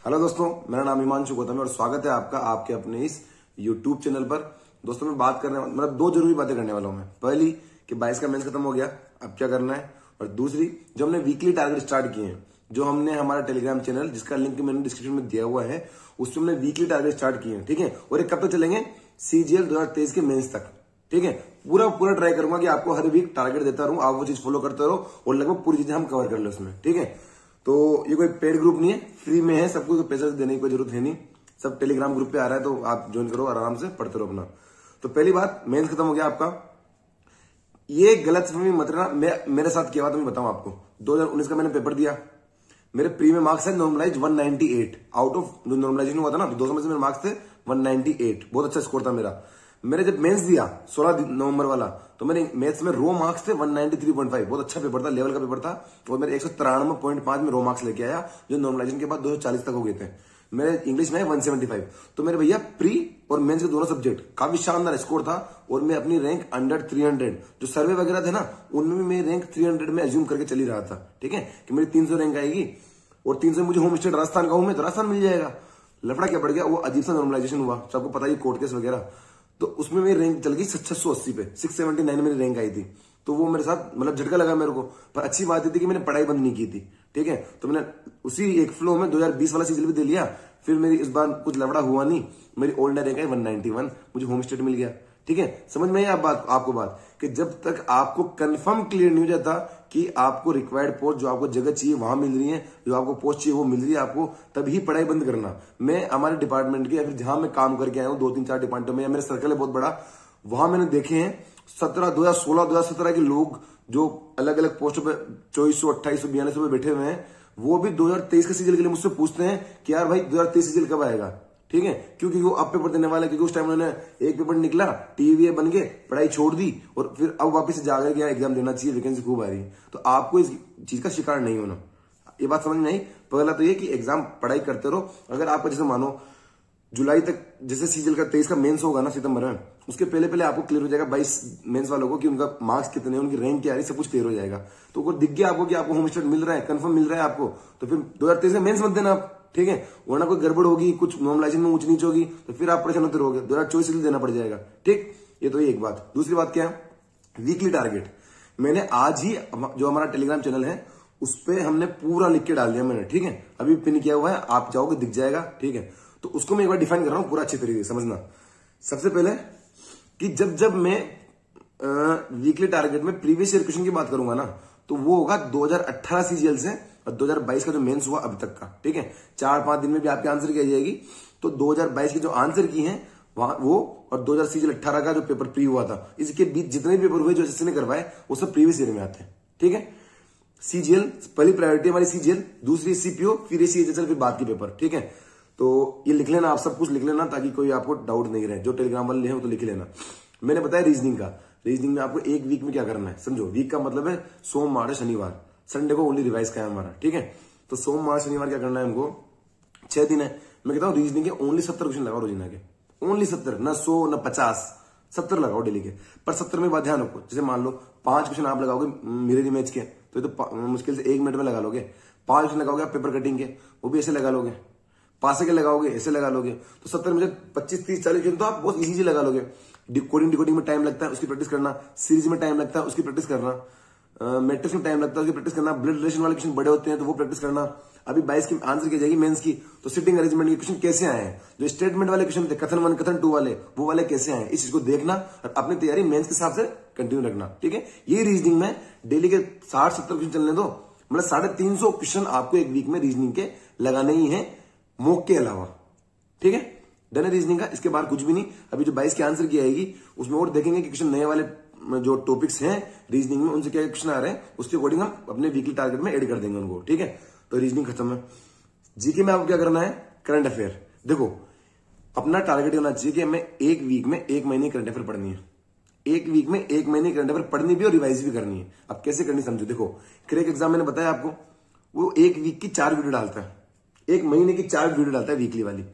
Hello दोस्तों, मेरा नाम हिमांशु गौतम है और स्वागत है आपका आपके अपने इस यूट्यूब चैनल पर। दोस्तों मैं बात करने मतलब दो जरूरी बातें करने वाला हूं मैं। पहली कि 22 का मेंस खत्म हो गया, अब क्या करना है। और दूसरी, जो हमने वीकली टारगेट स्टार्ट किए हैं, जो हमने हमारा टेलीग्राम चैनल जिसका लिंक मैंने डिस्क्रिप्शन में दिया हुआ है, उसमें हमने वीकली टारगेट स्टार्ट किए हैं। ठीक है, और ये कब तक चलेंगे? CGL 2023 के मेंस तक। ठीक है, पूरा ट्राई करूंगा कि आपको हर वीक टारगेट देता रहूं, आप वो चीज फॉलो करते रहो और लगभग पूरी चीजें हम कवर कर ले उसमें। ठीक है, तो ये कोई पेड ग्रुप नहीं है, फ्री में है, सबको पैसा देने की कोई जरूरत है नहीं। सब टेलीग्राम ग्रुप पे आ रहा है, तो आप ज्वाइन करो, आराम से पढ़ते रहो अपना। तो पहली बात, मेंस खत्म हो गया आपका। ये गलत फहमी मत रहना, मेरे साथ क्या हुआ तो मैं बताऊं आपको। 2019 का मैंने पेपर दिया, मेरे प्री में मार्क्स है नॉर्मलाइज 198 आउट ऑफ, जो नॉर्मलाइजेशन हुआ था ना 200 में से मेरे मार्क्स थे 198, बहुत अच्छा स्कोर था मेरा। मैंने जब मेंस दिया 16 नवंबर वाला, तो मेरे मैथ्स में रो मार्क्स थे 193.5, बहुत अच्छा पेपर था, लेवल का पेपर था। और मेरे 193.5 में रो मार्क्स लेके आया, जो नॉर्मलाइजेशन के बाद 240 तक हो गए थे। मेरे इंग्लिश में 175। तो मेरे भैया प्री और मेंस के दोनों सब्जेक्ट काफी शानदार स्कोर था। और मैं अपनी रैंक अंडर 300, जो सर्वे वगैरह थे ना, उनमें भी मेरी रैंक 300 में एज्यूम करके चली रहा था। ठीक है, कि मेरी 300 रैंक आएगी और 300 मुझे होम स्टेट राजस्थान का हूं मैं, तो राजस्थान मिल जाएगा। लफड़ा क्या पड़ गया, वो अजीब सा नॉर्मलाइजेशन हुआ, सबको पता ही, कोर्ट केस वगैरह। तो उसमें मेरी रैंक चल गई 680 पे, 679 मेरी रैंक आई थी। तो वो मेरे साथ मतलब झटका लगा मेरे को। पर अच्छी बात ये थी कि मैंने पढ़ाई बंद नहीं की थी। ठीक है, तो मैंने उसी एक फ्लो में 2020 वाला सीजन भी दे लिया। फिर मेरी इस बार कुछ लफड़ा हुआ नहीं, मेरी ओल्ड रैंक आई 191, मुझे होम स्टेट मिल गया। ठीक है, समझ में आई आपको बात कि जब तक आपको कंफर्म क्लियर नहीं हो जाता कि आपको रिक्वायर्ड पोस्ट, जो आपको जगह चाहिए वहां मिल रही है, जो आपको पोस्ट चाहिए वो मिल रही है आपको, तभी पढ़ाई बंद करना। मैं हमारे डिपार्टमेंट के या फिर जहां मैं काम करके आया हूँ 2-3-4 डिपार्टमेंट में, या मेरा सर्कल है बहुत बड़ा, वहां मैंने देखे हैं 2016, 2017 के लोग जो अलग अलग पोस्टों पे 2400, 2800, 4200 पे बैठे हुए हैं, वो भी 2023 के सीजन के लिए मुझसे पूछते हैं कि यार भाई 2023 सीजन कब आएगा। ठीक है, क्योंकि वो अब पेपर देने वाले, क्योंकि उस टाइम उन्होंने एक पेपर निकला, टीवीए बन गए, पढ़ाई छोड़ दी और फिर अब वापस जा गए कि एग्जाम देना चाहिए, वैकेंसी खूब आ रही है। तो आपको इस चीज का शिकार नहीं होना, ये बात समझ में आई। पहला तो ये कि एग्जाम पढ़ाई करते रहो। अगर आपको जैसे मानो जुलाई तक, जैसे सीजन का 23 का मेंस होगा ना सितंबर में, उसके पहले आपको क्लियर हो जाएगा 22 मेंस वालों को कि उनका मार्क्स कितने हैं, उनकी रैंक क्या है, सब कुछ क्लियर हो जाएगा। तो अगर दिख गया आपको कि आपको होम स्टेट मिल रहा है, कंफर्म मिल रहा है आपको, तो फिर 2023 में मेंस मत देना आप। ठीक है, वरना कोई गड़बड़ होगी, कुछ नॉर्मलाइजेशन में ऊंच नीच होगी, तो फिर आप परेशान होते रहोगे, 2024 के लिए देना पड़ जाएगा। ठीक, ये तो एक बात। दूसरी बात क्या है, वीकली टारगेट मैंने आज ही, जो हमारा टेलीग्राम चैनल है उस पर हमने पूरा लिख के डाल दिया मैंने। ठीक है, अभी पिन किया हुआ है, आप जाओगे दिख जाएगा। ठीक है, तो उसको मैं एक बार डिफाइन कर रहा हूं पूरा अच्छे तरीके से समझना। सबसे पहले कि जब मैं वीकली टारगेट में प्रीवियस ईयर क्वेश्चन की बात करूंगा ना, तो वो होगा 2018 CGL से और 2022 का जो मेंस हुआ अभी तक का। ठीक है, 4-5 दिन में भी आपके आंसर की आ जाएगी। तो 2022 की जो आंसर की है वहां वो, और 2018 का जो पेपर प्री हुआ था, इसके बीच जितने पेपर हुए जो एसएससी ने करवाए, वो सब प्रीवियस ईयर में आते हैं। ठीक है, CGL पहली प्रायोरिटी हमारी, CGL दूसरी CPO, फिर ACHSL, फिर बाद की पेपर। ठीक है, तो ये लिख लेना, आप सब कुछ लिख लेना ताकि कोई आपको डाउट नहीं रहे। जो टेलीग्राम वाले हैं वो तो लिख लेना। मैंने बताया रीजनिंग का, रीजनिंग में आपको एक वीक में क्या करना है समझो। वीक का मतलब है सोमवार से शनिवार, संडे को ओनली रिवाइज का है हमारा। ठीक है, तो सोमवार शनिवार क्या करना है हमको, 6 दिन है। मैं कहता हूँ रीजनिंग के ओनली 70 क्वेश्चन लगाओ रोजाना के, ओनली 70, न 100 न 50, 70 लगाओ डेली के। पर 70 में बात ध्यान रखो, जैसे मान लो 5 क्वेश्चन आप लगाओगे मिरर इमेज के, तो मुश्किल से 1 मिनट में लगा लोगे। 5 क्वेश्चन लगाओगे आप पेपर कटिंग के, वो भी ऐसे लगा लोगे। पासे के लगाओगे, ऐसे लगा लोगे, तो 70 में 25, 30, 40 क्वेश्चन तो आप बहुत इजी लगा लोगे। कोडिंग में टाइम लगता है, उसकी प्रैक्टिस करना। सीरीज में टाइम लगता है, उसकी प्रैक्टिस करना। मैट्रिक्स में टाइम लगता है, उसकी प्रैक्टिस करना। ब्लड रिलेशन वाले क्वेश्चन बड़े होते हैं तो वो प्रैक्टिस करना। अभी 22 की आंसर की जाएगी मेंस की, तो सिटिंग अरेंजमेंट के क्वेश्चन कैसे आए हैं, जो स्टेटमेंट वाले क्वेश्चन थे, कथन 1 कथन 2 वाले, वो वाले कैसे आए, इस चीज को देखना और अपनी तैयारी मेंस के हिसाब से कंटिन्यू रखना। ठीक है, ये रीजनिंग में डेली के 60-70 क्वेश्चन चलने दो, मतलब 350 क्वेश्चन आपको एक वीक में रीजनिंग के लगाने ही है, मॉक के अलावा। ठीक है, डन है रीजनिंग का, इसके बाद कुछ भी नहीं। अभी जो 22 की आंसर की आएगी उसमें और देखेंगे कि क्वेश्चन नए वाले जो टॉपिक्स हैं रीजनिंग में, उनसे क्या क्वेश्चन आ रहे हैं, उसके अकॉर्डिंग हम अपने वीकली टारगेट में ऐड कर देंगे उनको। ठीक है, तो रीजनिंग खत्म है। जीके में आपको क्या करना है, करंट अफेयर। देखो, अपना टारगेट होना चाहिए कि हमें एक वीक में 1 महीने करंट अफेयर पढ़नी है। एक वीक में 1 महीने करंट अफेयर पढ़नी भी और रिवाइज भी करनी है। अब कैसे करनी समझो। देखो, क्रैक एग्जाम मैंने बताया आपको, वो एक वीक की 4 वीडियो डालता है, 1 महीने की 4 वीडियो डालता है वीकली वाली।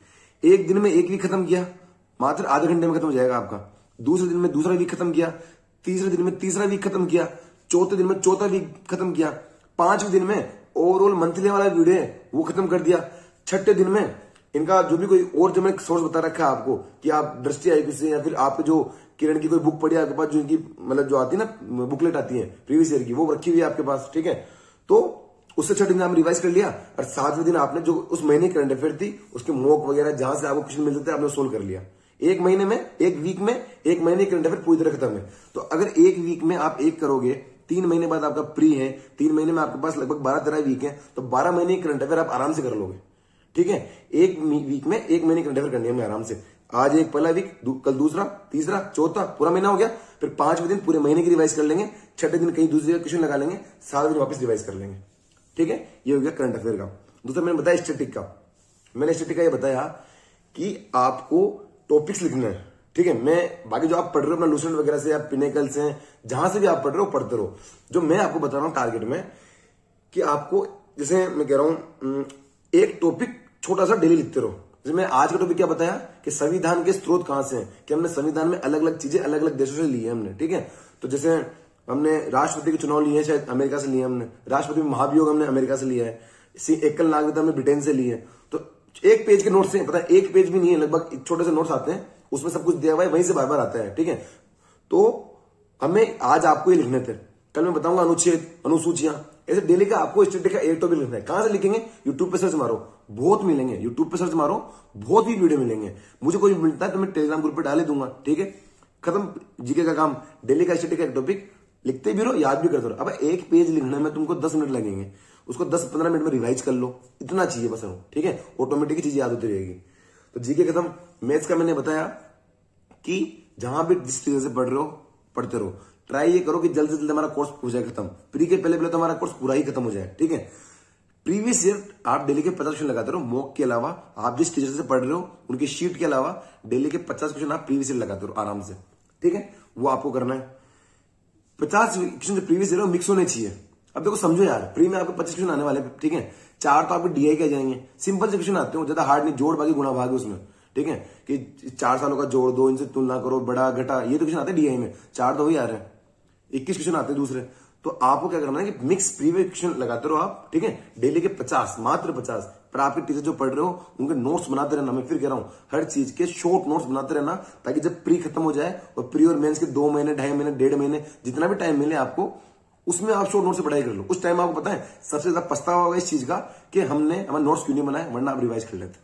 एक दिन में एक वीक खत्म किया, मात्र आधे घंटे में खत्म हो जाएगा आपका। दूसरे दिन में दूसरा वीक खत्म किया, तीसरे दिन में तीसरा वीक खत्म किया, चौथे दिन में चौथा वीक खत्म किया, 5वें दिन में ओवरऑल मंथली वाला वीडियो है वो खत्म कर दिया। छठे दिन में इनका जो भी कोई और जो मैंने सोर्स बता रखा है आपको कि आप दृष्टि आई किसी या फिर आपके जो किरण की कोई बुक पड़ी है आपके पास, जो इनकी मतलब जो आती है ना बुकलेट आती है प्रीवियस ईयर की, वो रखी हुई है आपके पास, ठीक है। तो उससे छठे दिन आपने रिवाइज कर लिया और सातवें दिन आपने जो उस महीने की करंट अफेयर थी उसके मॉक वगैरह जहां से आपको क्वेश्चन मिलते थे आपने सोल्व कर लिया। एक महीने में, एक वीक में, एक महीने करंट अफेयर पूरी तरह खत्म है। तो अगर एक वीक में आप एक करोगे, 3 महीने बाद आपका प्री है, 3 महीने में आपके पास लगभग 12-13 वीक है, तो 12 महीने की करंट अफेयर आप आराम से कर लोगे, ठीक है। एक वीक में एक महीने करंट अफेयर करनी है हमें आराम से। आज एक पहला वीक, कल दूसरा, तीसरा, चौथा, पूरा महीना हो गया। फिर 5वें दिन पूरे महीने की रिवाइज कर लेंगे, छठे दिन कहीं दूसरी जगह क्वेश्चन लगा लेंगे, 7वें दिन वापस रिवाइज कर लेंगे, ठीक है। ये हो गया करंट अफेयर का। दूसरा मैंने बताया स्टैटिक का। मैंने स्टैटिक का ये बताया कि आपको टॉपिक्स लिखना है, ठीक है। मैं बाकी जो आप पढ़ रहे हो अपना लूसेंट वगैरह से या पिनेकल से, जहां से भी आप पढ़ रहे हो पढ़ते रहो। जो मैं आपको बता रहा हूं टारगेट में कि आपको, जैसे मैं कह रहा हूं, एक टॉपिक छोटा सा डेली लिखते रहो। जैसे मैं आज का टॉपिक क्या बताया कि संविधान के स्रोत कहां से हैं, कि हमने संविधान में अलग अलग चीजें अलग अलग देशों से ली है हमने, ठीक है। तो जैसे हमने राष्ट्रपति के चुनाव लिए हैं शायद अमेरिका से लिए हमने, राष्ट्रपति महाभियोग हमने अमेरिका से लिया है, एकल नागरिकता हमने ब्रिटेन से ली है। तो एक पेज के नोट्स हैं, पता है एक पेज भी नहीं है, लगभग छोटे से नोट्स आते हैं, उसमें सब कुछ दिया हुआ है, वहीं से बार बार आता है, ठीक है। तो हमें आज आपको ये लिखने थे, कल मैं बताऊंगा अनुच्छेद, अनुसूचियां, ऐसे डेली का आपको स्टैटिक का एक टॉपिक लिखना है। कहां से लिखेंगे? यूट्यूब पे सर्च मारो, बहुत मिलेंगे। यूट्यूब पे सर्च मारो, बहुत ही वीडियो मिलेंगे। मुझे कोई मिलता है तो मैं टेलीग्राम ग्रुप पे डाल दूंगा, ठीक है। खत्म जीके का काम। डेली का स्टैटिक का एक टॉपिक लिखते भी रहो, याद भी करते रहो। अब एक पेज लिखने में तुमको 10 मिनट लगेंगे, उसको 10-15 मिनट में रिवाइज कर लो, इतना चाहिए बस, ठीक है। ऑटोमेटिक चीज याद होती रहेगी। तो जीके खत्म। मैथ्स का मैंने बताया कि जहां भी जिस तरीके से पढ़ रहे हो पढ़ते रहो। ट्राई ये करो कि जल्द से जल्द हमारा कोर्स हो जाए खत्म, प्री के पहले तो हमारा कोर्स पूरा ही खत्म हो जाए, ठीक है। प्रीवियस ईयर आप डेली के 50 क्वेश्चन लगाते रहो, मॉक के अलावा आप जिस टीचर से पढ़ रहे हो उनकी शीट के अलावा डेली के 50 क्वेश्चन आप प्रीवियस ईयर लगाते रहो आराम से, ठीक है। वो आपको करना है। 50 क्वेश्चन जो प्रीवियस ईयर मिक्स होने चाहिए। अब देखो समझो यार, प्री में आपको 25 क्वेश्चन आने वाले, ठीक है। 4 तो आपके डीआई के आ जाएंगे, सिंपल से क्वेश्चन आते हो, ज्यादा हार्ड नहीं, जोड़ भागी गुणा भागी उसमें, ठीक है। कि 4 सालों का जोड़ दो, इनसे तुलना करो, बड़ा घटा, ये तो क्वेश्चन आते हैं डीआई में, 4 तो वही आ रहे हैं, 21 क्वेश्चन आते हैं दूसरे। तो आपको क्या करना है कि मिक्स प्रीवियस क्वेश्चन लगाते रहो आप, ठीक है। डेली के 50, मात्र 50। पर आपके टीचर जो पढ़ रहे हो उनके नोट्स बनाते रहना। मैं फिर कह रहा हूं, हर चीज के शॉर्ट नोट्स बनाते रहना, ताकि जब प्री खत्म हो जाए और प्री और मेंस के 2 महीने, 2.5 महीने, 1.5 महीने, जितना भी टाइम मिले आपको, उसमें आप शॉर्ट नोट से पढ़ाई कर लो। उस टाइम आपको पता है सबसे ज्यादा पछतावा होगा इस चीज का कि हमने हमारे नोट्स क्यों नहीं बनाए, वरना आप रिवाइज कर लेते,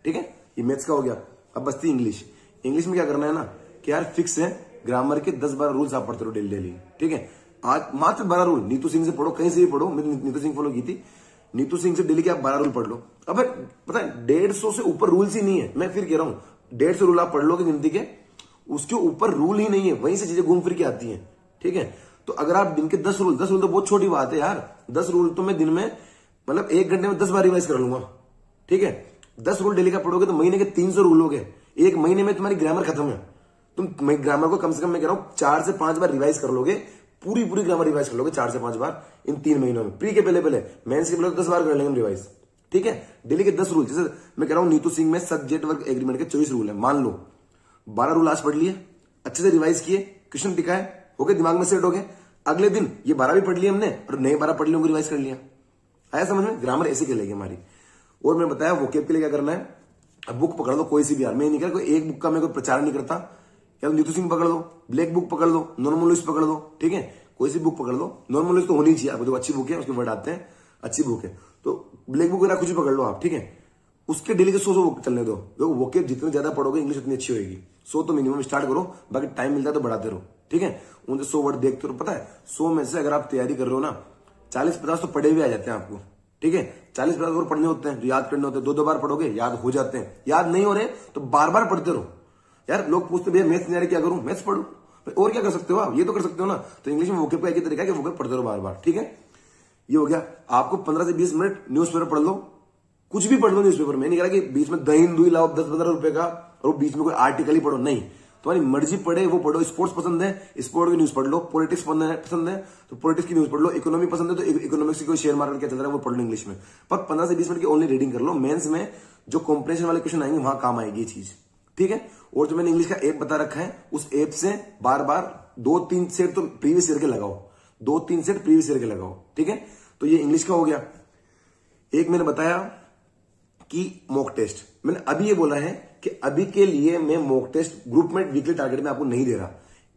ठीक है। ये मैथ्स का हो गया। अब बचती इंग्लिश। इंग्लिश में क्या करना है ना कि यार फिक्स है, ग्रामर के 10-12 रूल्स आप पढ़ते रहो डेली, ठीक है। आज मात्र 12 रूल, नीतू सिंह से पढ़ो, कहीं से भी पढ़ो, मैंने नीतू सिंह फॉलो की थी, नीतू सिंह से डेली के आप 12 रूल पढ़ लो। अब पता है 150 से ऊपर रूल्स ही नहीं है। मैं फिर कह रहा हूं 150 रूल आप पढ़ लोगे गिनती के, उसके ऊपर रूल ही नहीं है, वहीं से चीजें घूम फिर के आती हैं, ठीक है। तो अगर आप दिन के 10 रूल तो बहुत छोटी बात है यार। 10 रूल तो मैं दिन में मतलब 1 घंटे में 10 बार रिवाइज कर लूंगा, ठीक है। 10 रूल डेली का पढ़ोगे तो महीने के 300 रूल हो गए। एक महीने में तुम्हारी ग्रामर खत्म है। तुम ग्रामर को कम से कम मैं कह रहा हूं 4 से 5 बार रिवाइज कर लोगे, पूरी ग्रामर रिवाइज कर लोगे 4 से 5 बार इन 3 महीनों में। प्री के पहले मेंस के पहले 10 बार कर लेंगे रिवाइज, ठीक है। डेली के 10 रूल, जैसे मैं कह रहा हूं नीतू सिंह में सब्जेक्ट वर्क एग्रीमेंट के 24 रूल है, मान लो 12 रूल आज पढ़ लिए, अच्छे से रिवाइज किए, क्वेश्चन टिका है, हो गए, दिमाग में सेट हो गए। अगले दिन ये 12 भी पढ़ लिए हमने और नए 12 पढ़ लिए, उनको रिवाइज कर लिया। आया समझ में? ग्रामर ऐसे खेलेगी हमारी। और मैंने बताया वोकेब के लिए क्या करना है। अब बुक पकड़ लो कोई सी भी यार, मैं नहीं कह रहा कोई एक बुक का मैं कोई प्रचार नहीं करता। या नीतू सिंह पकड़ लो, ब्लैक बुक पकड़ लो, नॉर्मल लिस्ट पकड़ लो, ठीक है। कोई सी बुक पकड़ लो, नॉर्मल लिस्ट तो होनी चाहिए आपको, जो अच्छी बुक है उसके वर्ड आते हैं, अच्छी बुक है। तो ब्लैक बुक वगैरह कुछ भी पकड़ लो आप, ठीक है। उसके डेली के 100 बुक चलने दो। देखो वोकेब जितने ज्यादा पढ़ोगे इंग्लिश उतनी अच्छी होगी। 100 तो मिनिमम स्टार्ट करो, बाकी टाइम मिलता है तो बढ़ाते रहो, ठीक है। उनसे 100 वर्ड देखते रहो। पता है 100 में से अगर आप तैयारी कर रहे हो ना, 40-50 तो पढ़े हुए आ जाते हैं आपको, ठीक है। 40-50 और पढ़ने होते हैं जो याद करने होते हैं, 2-2 बार पढ़ोगे याद हो जाते हैं। याद नहीं हो रहे तो बार बार पढ़ते रहो यार। लोग पूछते भैया मैथ्स नहीं आ रही क्या करूं, मैथ्स पढ़ो, और क्या कर सकते हो आप, ये तो कर सकते हो ना। तो इंग्लिश में वोकेब का एक ही तरीका है कि वोकेब पढ़ते रहो बार बार, ठीक है। ये हो गया। आपको 15 से 20 मिनट न्यूज़पेपर पढ़ लो, कुछ भी पढ़ लो न्यूज़पेपर में। नहीं कह रहा कि बीच में द हिंदू लाओ 10-15 रुपए का और बीच में कोई आर्टिकल ही पढ़ो, नहीं। तुम्हारी मर्जी पढ़े वो पढ़ो। स्पोर्ट्स पसंद है, स्पोर्ट की न्यूज पढ़ लो। पॉलिटिक्स पसंद है तो पॉलिटिक्स की न्यूज पढ़ लो। इकोनॉमी पसंद है तो इकोनॉमिक्स की कोई शेयर मार्केट क्या चल रहा है वो पढ़ लो इंग्लिश में। पर 15 से 20 मिनट की ओनली रीडिंग कर लो। मेंस में जो कॉम्पिटिशन वाले क्वेश्चन आएंगे वहां काम आएगी ये चीज, ठीक है। और जो मैंने इंग्लिश का ऐप बता रखा है उस ऐप से बार बार 2-3 सेट तो प्रीवियस ईयर के लगाओ, 2-3 सेट प्रीवियस ईयर के लगाओ, ठीक है। तो ये इंग्लिश का हो गया। एक मैंने बताया कि मॉक टेस्ट, मैंने अभी ये बोला है कि अभी के लिए मैं मॉक टेस्ट ग्रुप में वीकली टारगेट में आपको नहीं दे रहा।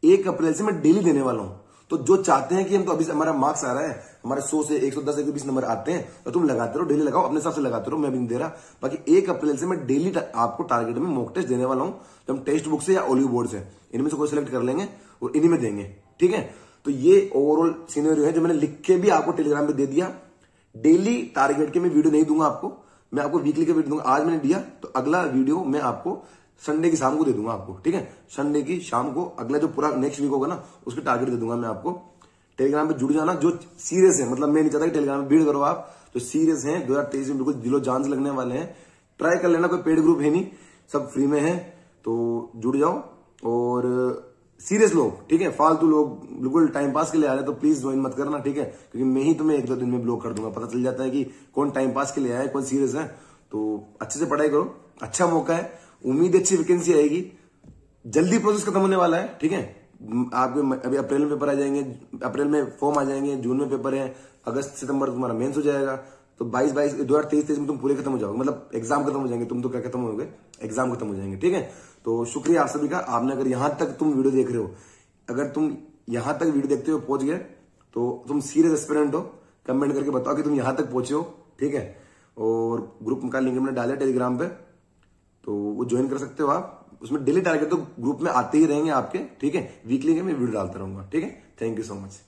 1 अप्रैल से मैं डेली देने वाला हूं। तो जो चाहते हैं कि हम तो अभी हमारा मार्क्स आ रहा है, हमारे 100 से 110 120 नंबर आते हैं, तो तुम लगाते रहो, डेली लगाओ, अपने हिसाब से लगाते रहो, मैं भी नहीं दे रहा। बाकी 1 अप्रैल से मैं डेली आपको टारगेट में मॉक टेस्ट देने वाला हूं, जो हम टेक्स्ट बुक से या ओलियो बोर्ड से इनमें से कोई सिलेक्ट कर लेंगे और इन्हीं में देंगे। ठीक है, तो ये ओवरऑल सिनेरियो है जो मैंने लिख के भी आपको टेलीग्राम पे दे दिया। डेली टारगेट के मैं वीडियो नहीं दूंगा आपको, मैं आपको वीकली का वीडियो दूंगा। आज मैंने दिया तो अगला वीडियो मैं आपको संडे की शाम को दे दूंगा आपको। ठीक है, संडे की शाम को अगला जो पूरा नेक्स्ट वीक होगा ना, उसके टारगेट दे दूंगा मैं आपको। टेलीग्राम पे जुड़ जाना जो सीरियस है, मतलब मैं नहीं चाहता कि टेलीग्राम में भीड़ करो, आप जो सीरियस हैं 2023 में बिल्कुल दिलो जान से लगने वाले हैं, ट्राई कर लेना। कोई पेड ग्रुप है नहीं, सब फ्री में है, तो जुड़ जाओ। और सीरियस लोग, ठीक है, फालतू लोग बिल्कुल टाइम पास के लिए आ रहे हैं तो प्लीज ज्वाइन मत करना। ठीक है, क्योंकि मैं ही तुम्हें 1-2 दिन में ब्लॉक कर दूंगा, पता चल जाता है कि कौन टाइम पास के लिए आया है, कौन सीरियस है। तो अच्छे से पढ़ाई करो, अच्छा मौका है, उम्मीद अच्छी वैकेंसी आएगी, जल्दी प्रोसेस खत्म होने वाला है। ठीक है, आपके अभी अप्रैल में पेपर आ जाएंगे, अप्रैल में फॉर्म आ जाएंगे, जून में पेपर है, अगस्त सितंबर तुम्हारा मेंस हो जाएगा, तो 2023 में तुम पूरे खत्म हो जाओगे, मतलब एग्जाम खत्म हो जाएंगे, तुम तो क्या खत्म होगे, एग्जाम खत्म हो जाएंगे। ठीक है, तो शुक्रिया आप सभी का। आपने अगर यहां तक तुम वीडियो देख रहे हो, अगर तुम यहां तक वीडियो देखते हो पहुंच गए तो तुम सीरियस एस्पिरेंट हो, कमेंट करके बताओ कि तुम यहां तक पहुंचे हो। ठीक है, और ग्रुप का लिंक मैंने डाला टेलीग्राम पे, तो वो ज्वाइन कर सकते हो आप। उसमें डेली टारगेट तो ग्रुप में आते ही रहेंगे आपके। ठीक है, वीकली के मैं वीडियो डालता रहूंगा। ठीक है, थैंक यू सो मच।